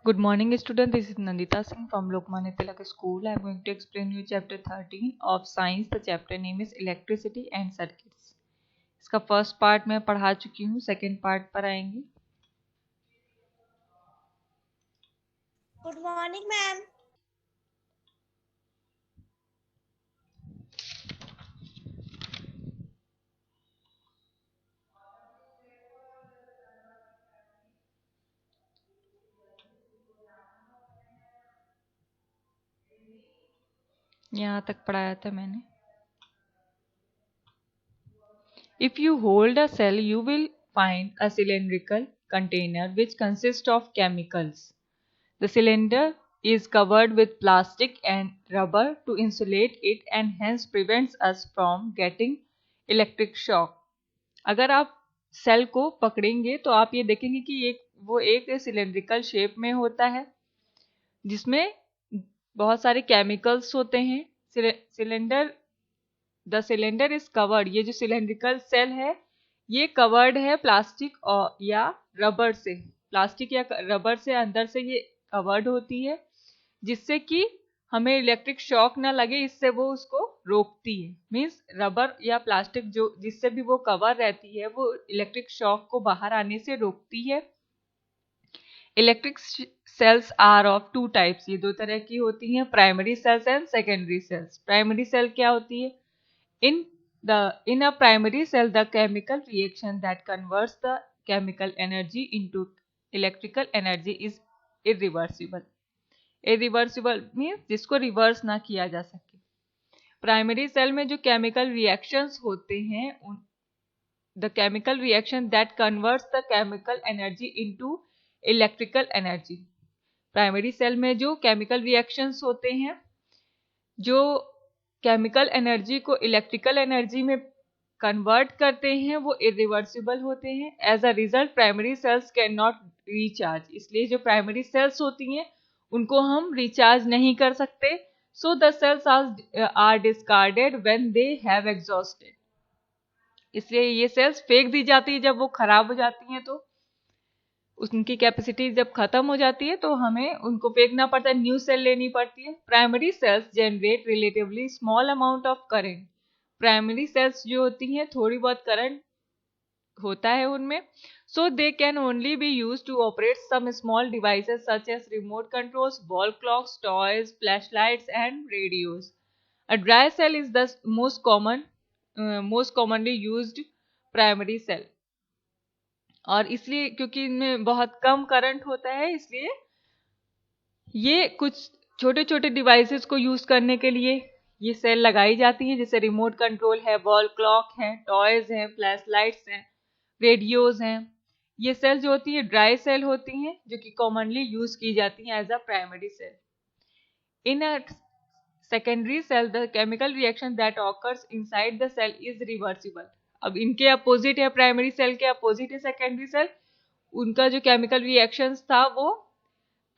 Good morning, student. This is Nandita Singh from Lokmanya Tilak School. I am going to explain you chapter 13 of science. The chapter name is electricity and circuits. इसका first part मैं पढ़ा चुकी हूँ, second part पर आएंगे. Good morning ma'am. यहाँ तक पढ़ाया था मैंने. If you hold a cell, you will find a cylindrical container which consists of chemicals. The cylinder is covered with plastic and rubber to insulate it and hence prevents us from getting electric shock. अगर आप cell को पकड़ेंगे तो आप ये देखेंगे कि वो एक सिलेंड्रिकल शेप में होता है जिसमें बहुत सारे केमिकल्स होते हैं. The cylinder is covered. ये जो सिलेंड्रिकल सेल है ये कवर्ड है प्लास्टिक और या रबर से. प्लास्टिक या रबर से अंदर से ये कवर्ड होती है जिससे कि हमें इलेक्ट्रिक शॉक ना लगे, इससे वो उसको रोकती है. मीन्स रबर या प्लास्टिक जो जिससे भी वो कवर रहती है वो इलेक्ट्रिक शॉक को बाहर आने से रोकती है. Electric cells are of two types. ये दो तरह की होती हैं, primary cells and secondary cells. Primary cell क्या होती है? In a primary cell, the chemical reaction that converts the chemical energy into electrical energy is irreversible. irreversible means जिसको रिवर्स ना किया जा सके. प्राइमरी सेल में जो केमिकल रिएक्शंस होते हैं the chemical reaction that converts the chemical energy into electrical energy. Primary cell में जो केमिकल रिएक्शंस होते हैं जो केमिकल एनर्जी को इलेक्ट्रिकल एनर्जी में कन्वर्ट करते हैं वो इरिवर्सिबल होते हैं. As a result primary cells can not recharge. इसलिए जो प्राइमरी सेल्स होती हैं उनको हम रिचार्ज नहीं कर सकते. So the cells are discarded when they have exhausted. इसलिए ये सेल्स फेंक दी जाती है जब वो खराब हो जाती हैं. तो उनकी कैपेसिटी जब खत्म हो जाती है तो हमें उनको फेंकना पड़ता है, न्यू सेल लेनी पड़ती है. Primary cells generate relatively small amount of current. Primary cells जो होती हैं थोड़ी बहुत करंट होता है उनमें. So they can only be use to operate some small devices such as remote controls, wall clocks, toys, flash lights and radios. A dry cell is the most commonly used primary cell. और इसलिए क्योंकि इनमें बहुत कम current होता है इसलिए ये कुछ छोटे छोटे डिवाइसेस को यूज करने के लिए ये सेल लगाई जाती हैं, जैसे रिमोट कंट्रोल है, वॉल क्लॉक है, टॉयज हैं, फ्लैश लाइट्स हैं, रेडियोज हैं. ये सेल जो होती है ड्राई सेल होती हैं जो कि कॉमनली यूज की जाती हैं as a primary cell. In a secondary cell the chemical reaction that occurs inside the cell is reversible. अब इनके अपोजिट है, प्राइमरी सेल के अपोजिट है सेकेंडरी सेल. उनका जो केमिकल रिएक्शंस था वो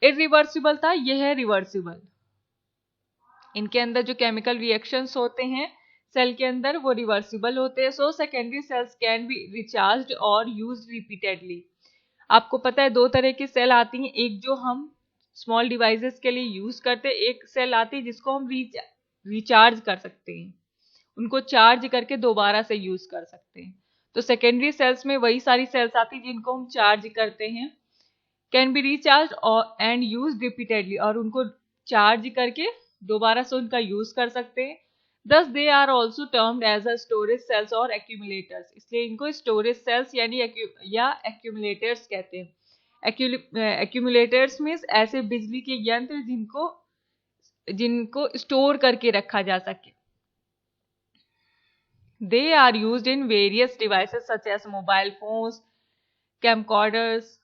इरिवर्सिबल था, यह है रिवर्सिबल. इनके अंदर जो केमिकल रिएक्शंस होते हैं सेल के अंदर वो रिवर्सिबल होते हैं. So secondary cells can be recharged और यूज्ड रिपीटेडली. आपको पता है दो तरह की सेल आती हैं, एक जो हम स्मॉल डिवाइसेस के लिए यूज करते हैं, एक सेल आती है जिसको हम रिचार्ज कर सकते हैं, उनको चार्ज करके दोबारा से यूज कर सकते हैं. तो सेकेंडरी सेल्स में वही सारी सेल्स आती हैं जिनको हम चार्ज करते हैं, कैन बी रिचार्ज और एंड यूज रिपीटेडली, और उनको चार्ज करके दोबारा से उनका यूज कर सकते हैं. Thus they are also termed as a storage cells और एक्यूमुलेटर्स. इसलिए इनको स्टोरेज सेल्स यानी या एक्यूमुलेटर्स कहते हैं. एक्यूमुलेटर्स मीन्स ऐसे बिजली के यंत्र जिनको स्टोर करके रखा जा सके. They are used in various devices such as mobile phones, camcorders,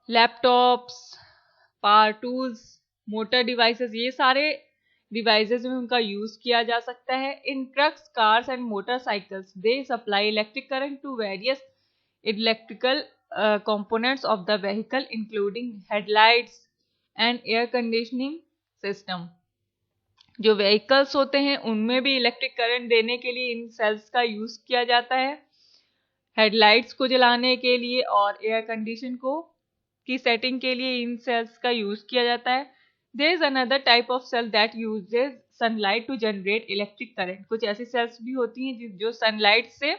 laptops, power tools, motor devices. ये सारे डिवाइसेस में उनका यूज किया जा सकता है. In trucks, cars and motorcycles they supply electric current to various electrical components of the vehicle including headlights and air conditioning system. जो vehicles होते हैं उनमें भी इलेक्ट्रिक करंट देने के लिए इन सेल्स का यूज किया जाता है, हेडलाइट्स को जलाने के लिए और एयर कंडीशन को की सेटिंग के लिए इन सेल्स का यूज किया जाता है। There is another type of cell that uses sunlight to generate electric current. कुछ ऐसी सेल्स भी होती हैं जो सनलाइट से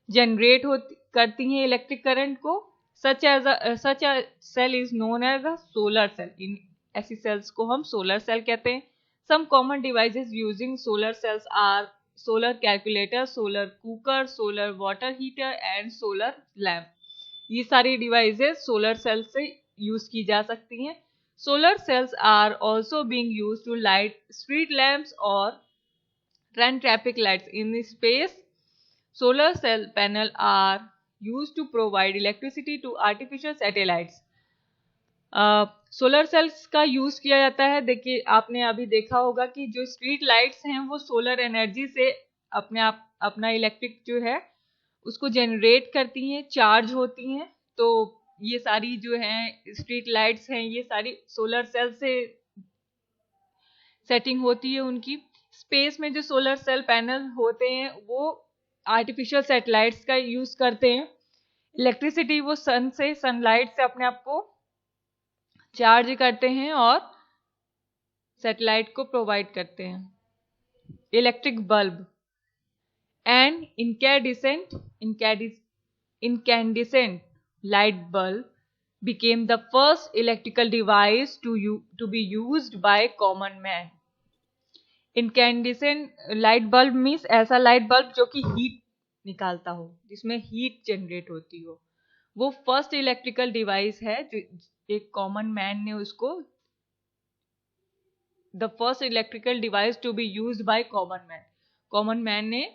जनरेट होती करती हैं इलेक्ट्रिक करंट को। Such a cell is known as a solar cell. इन ऐसी सेल्स को हम सोलर सेल कहते हैं। Some common devices using solar cells are solar calculator, solar cooker, solar water heater and solar lamp. ये सारी devices solar cell से use की जा सकती हैं। Solar cells are also being used to light street lamps or run traffic lights in space. Solar cell panels are used to provide electricity to artificial satellites. Solar cells का use किया जाता है। देखिए, आपने अभी देखा होगा कि जो स्ट्रीट लाइट्स हैं वो सोलर एनर्जी से अपना इलेक्ट्रिक जो है उसको जनरेट करती हैं, चार्ज होती हैं। तो ये सारी जो हैं स्ट्रीट लाइट्स हैं ये सारी सोलर सेल से सेटिंग होती है उनकी। स्पेस में जो सोलर सेल पैनल होते हैं वो आर्टिफिशियल सैटेलाइट्स का यूज करते हैं। इलेक्ट्रिसिटी वो सनलाइट से अपने आप को चार्ज करते हैं और सैटेलाइट को प्रोवाइड करते हैं। Electric bulb and incandescent light bulb became the first electrical device to be used by common man. Incandescent light bulb means ऐसा लाइट बल्ब जो कि हीट निकालता हो, जिसमें हीट जनरेट होती हो। वो फर्स्ट इलेक्ट्रिकल डिवाइस है जो एक कॉमन मैन ने उसको the first electrical device to be used by common man. Common man ने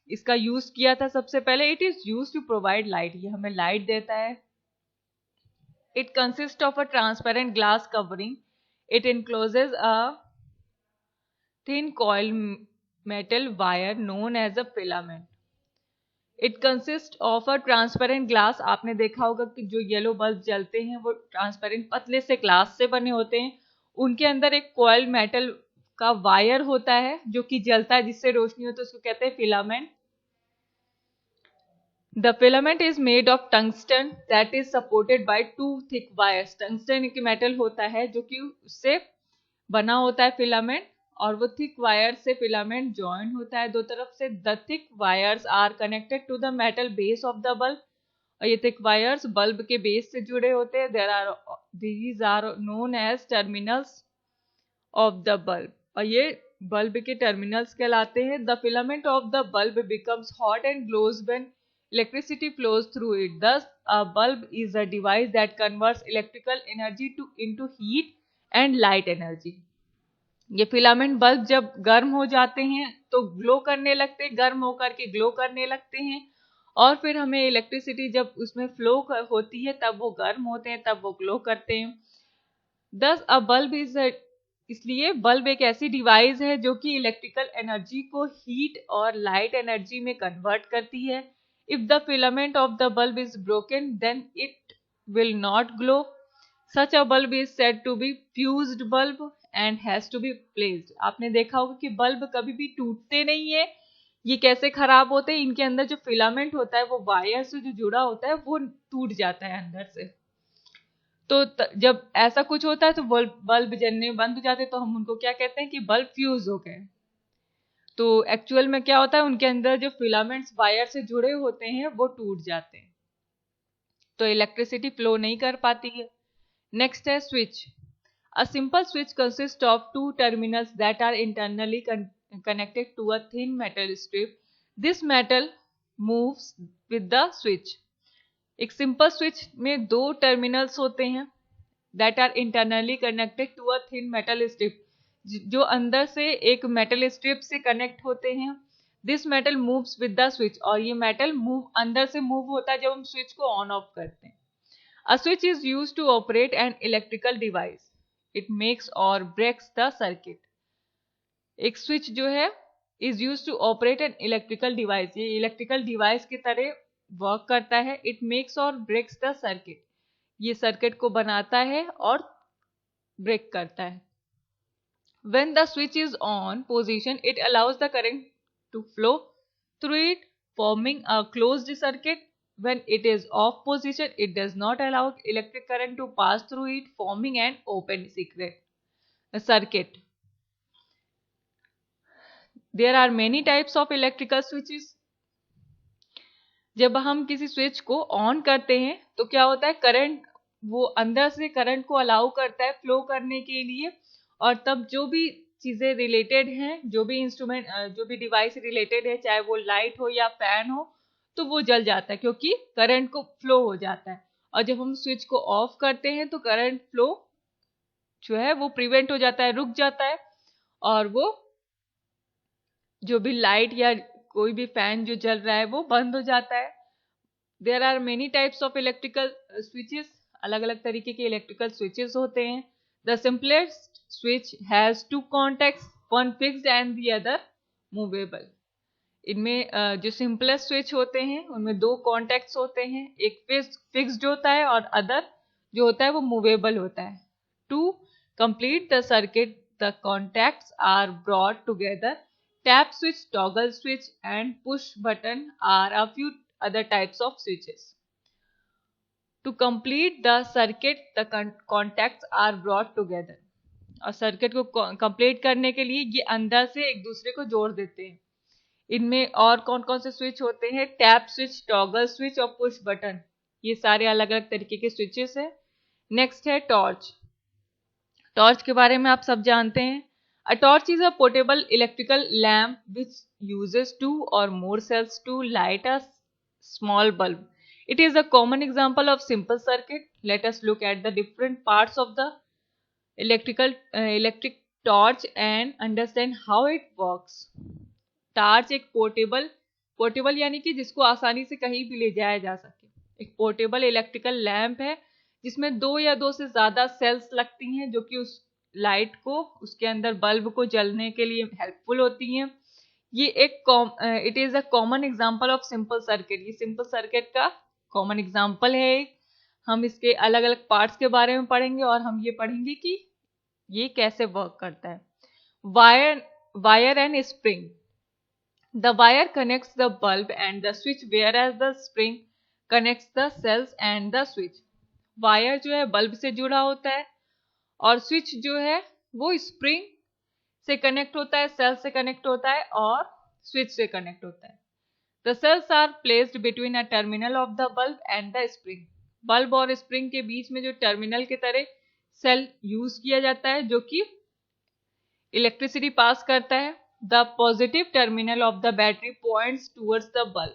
इसका यूज किया था सबसे पहले। It is use to provide light, ये हमें लाइट देता है। It consist of a transparent glass covering. It encloses a thin coil metal wire known as a filament. It consist of a transparent glass. आपने देखा होगा कि जो yellow bulb जलते हैं वो ट्रांसपेरेंट पतले से ग्लास से बने होते हैं। उनके अंदर एक कॉइल मेटल का वायर होता है जो कि जलता है, जिससे रोशनी होती है, उसको कहते हैं filament. The filament is made of tungsten that is supported by two thick wires. Tungsten एक मेटल होता है जो कि उससे बना होता है फिलामेंट, और वो थिक वायर से फिलामेंट ज्वाइन होता है दो तरफ से। The thick wires are connected to the metal base of the bulb. और ये थिक वायर्स बल्ब के बेस से जुड़े होते हैं। these are known as terminals of the bulb। और ये बल्ब के टर्मिनल्स कहलाते हैं। The filament of the bulb becomes hot and glows when electricity flows through it. Thus, a bulb is a device that converts electrical energy into heat and light energy. ये filament bulb जब गर्म हो जाते हैं तो glow करने लगते हैं, गर्म होकर के ग्लो करने लगते हैं, और फिर हमें इलेक्ट्रिसिटी जब उसमें फ्लो होती है तब वो गर्म होते हैं, तब वो ग्लो करते हैं। Thus, a bulb is a इसलिए बल्ब एक ऐसी डिवाइस है जो कि इलेक्ट्रिकल एनर्जी को हीट और लाइट एनर्जी में कन्वर्ट करती है। If the filament of the bulb is broken, then it will not glow. Such a bulb is said to be fused bulb and has to be replaced. आपने देखा होगा कि bulb कभी भी टूटते नहीं है। ये कैसे खराब होते हैं? इनके अंदर जो फिलामेंट होता है वो वायर से जो जुड़ा होता है वो टूट जाता है अंदर से। तो जब ऐसा कुछ होता है तो बल्ब जलने बंद हो जाते हैं, तो हम उनको क्या कहते हैं कि बल्ब फ्यूज हो गए। तो एक्चुअल में क्या होता है, उनके अंदर जो फिलामेंट्स वायर से जुड़े होते हैं वो टूट जाते हैं, तो इलेक्ट्रिसिटी फ्लो नहीं कर पाती है। नेक्स्ट है switch. A simple switch consist of two terminals that are internally connected to a thin metal strip. This metal moves with the switch. एक सिंपल स्विच में दो टर्मिनल्स होते हैं that are internally connected to a thin metal strip, जो अंदर से एक metal strip से कनेक्ट होते हैं। This metal moves with the switch. और ये मेटल अंदर से मूव होता है जब हम स्विच को ऑन ऑफ करते हैं। A switch is used to operate an electrical device. It makes और ब्रेक्स द सर्किट। एक स्विच जो है is used to operate an electrical device. ये इलेक्ट्रिकल डिवाइस की तरह वर्क करता है। इट मेक्स और ब्रेक्स द सर्किट। ये सर्किट को बनाता है और ब्रेक करता है। When the switch is on position, it allows the current to flow through it, forming a closed circuit. when it is off position, it does not allow electric current to pass through it, forming an open circuit. There are many types of electrical switches. जब हम किसी switch को on करते हैं तो क्या होता है, करंट वो अंदर से करंट को अलाउ करता है फ्लो करने के लिए, और तब जो भी चीजें रिलेटेड हैं, जो भी इंस्ट्रूमेंट, जो भी डिवाइस रिलेटेड है, चाहे वो लाइट हो या फैन हो, तो वो जल जाता है क्योंकि करंट को फ्लो हो जाता है। और जब हम स्विच को ऑफ करते हैं तो करंट फ्लो जो है वो प्रिवेंट हो जाता है, रुक जाता है, और वो जो भी लाइट या कोई भी फैन जो जल रहा है वो बंद हो जाता है। There are many types of electrical switches, अलग अलग तरीके के इलेक्ट्रिकल स्विचेस होते हैं। The simplest switch has two contacts, one fixed and the other movable. इनमें जो सिंपलेस्ट स्विच होते हैं उनमें दो कॉन्टैक्ट्स होते हैं, एक फिक्स्ड होता है और अदर जो होता है वो मूवेबल होता है। To complete the circuit the contacts are brought together. Tap switch, toggle switch and push button are a few other types of switches. To complete the circuit, the contacts are brought together. और circuit को complete करने के लिए ये अंदर से एक दूसरे को जोड़ देते हैं। इनमें और कौन कौन से स्विच होते हैं? टैप स्विच, टॉगल स्विच और पुश बटन, ये सारे अलग अलग तरीके के स्विचेस हैं। नेक्स्ट है टॉर्च। टॉर्च के बारे में आप सब जानते हैं। A torch is a portable electrical lamp which uses two or more cells to light a small bulb. It is a common example of simple circuit. Let us look at the different parts of the electric torch and understand how it works. Torch एक portable यानी कि जिसको आसानी से कहीं भी ले जाया जा सके, एक पोर्टेबल इलेक्ट्रिकल लैंप है जिसमें दो या दो से ज्यादा सेल्स लगती हैं जो कि उस लाइट को, उसके अंदर बल्ब को जलने के लिए हेल्पफुल होती हैं। ये एक it is a common example of simple circuit. ये सिंपल सर्किट का कॉमन एग्जांपल है। हम इसके अलग अलग पार्ट्स के बारे में पढ़ेंगे और हम ये पढ़ेंगे कि ये कैसे वर्क करता है। Wire and spring. The wire connects the bulb and the switch, whereas the spring connects the cells and the switch. Wire जो है बल्ब से जुड़ा होता है और स्विच जो है वो स्प्रिंग से कनेक्ट होता है, सेल से कनेक्ट होता है और स्विच से कनेक्ट होता है। The cells are placed between a terminal of the bulb and the spring. Bulb और स्प्रिंग के बीच में जो टर्मिनल की तरह सेल यूज किया जाता है जो कि इलेक्ट्रिसिटी पास करता है। The positive terminal of the battery points towards the bulb.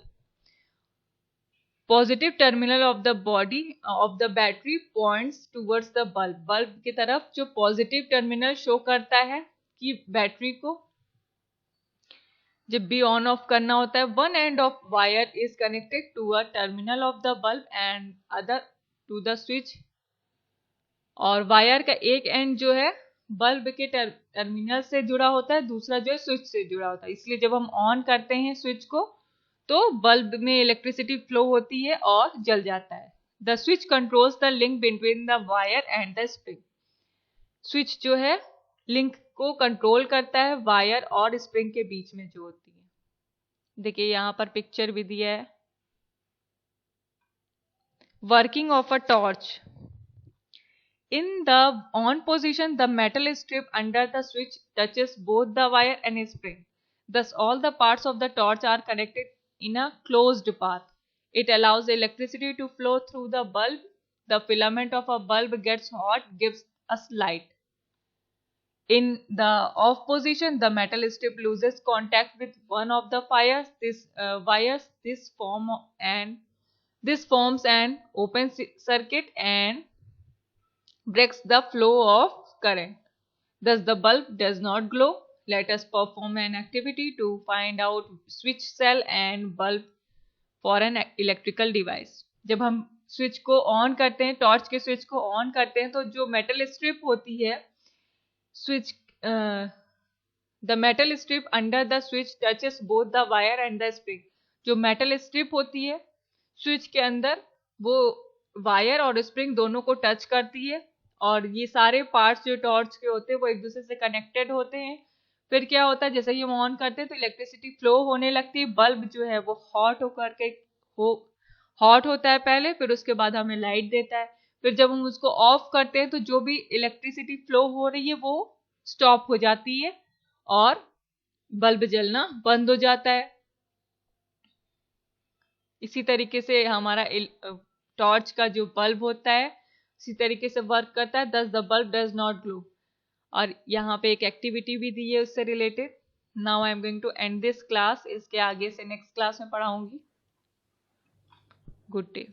Positive terminal of the body of the battery points towards the bulb. Bulb की तरफ जो पॉजिटिव टर्मिनल शो करता है कि बैटरी को जब भी ऑन ऑफ करना होता है, one end of wire is connected to a terminal of the bulb and other to the switch. और वायर का एक एंड जो है बल्ब के टर्मिनल से जुड़ा होता है, दूसरा जो है स्विच से जुड़ा होता है। इसलिए जब हम ऑन करते हैं स्विच को तो बल्ब में इलेक्ट्रिसिटी फ्लो होती है और जल जाता है। The switch controls the link between the wire and the spring. Switch जो है लिंक को कंट्रोल करता है वायर और स्प्रिंग के बीच में जो होती है। देखिए यहाँ पर पिक्चर भी दिया है। Working of a torch. In the on position, the metal strip under the switch touches both the wire and spring. Thus, all the parts of the torch are connected in a closed path. It allows electricity to flow through the bulb. The filament of a bulb gets hot, gives us light. In the off position, the metal strip loses contact with one of the wires. This forms an open circuit and breaks the flow of current. Thus the bulb does not glow. Let us perform an activity to find out switch cell and bulb for an electrical device. जब हम switch को on करते हैं, torch के switch को on करते हैं, तो जो मेटल स्ट्रिप होती है switch, the metal strip under the switch touches both the wire and the spring. जो मेटल स्ट्रिप होती है स्विच के अंदर वो वायर और स्प्रिंग दोनों को टच करती है और ये सारे पार्ट्स जो टॉर्च के होते हैं वो एक दूसरे से कनेक्टेड होते हैं। फिर क्या होता है, जैसे ही हम ऑन करते हैं तो इलेक्ट्रिसिटी फ्लो होने लगती है, बल्ब जो है वो हॉट होता है पहले, फिर उसके बाद हमें लाइट देता है। फिर जब हम उसको ऑफ करते हैं तो जो भी इलेक्ट्रिसिटी फ्लो हो रही है वो स्टॉप हो जाती है और बल्ब जलना बंद हो जाता है। इसी तरीके से हमारा टॉर्च का जो बल्ब होता है इसी तरीके से वर्क करता है। Thus the bulb does not glow. और यहाँ पे एक एक्टिविटी भी दी है उससे related. Now I am going to end this class. इसके आगे से नेक्स्ट क्लास में पढ़ाऊंगी। Good day.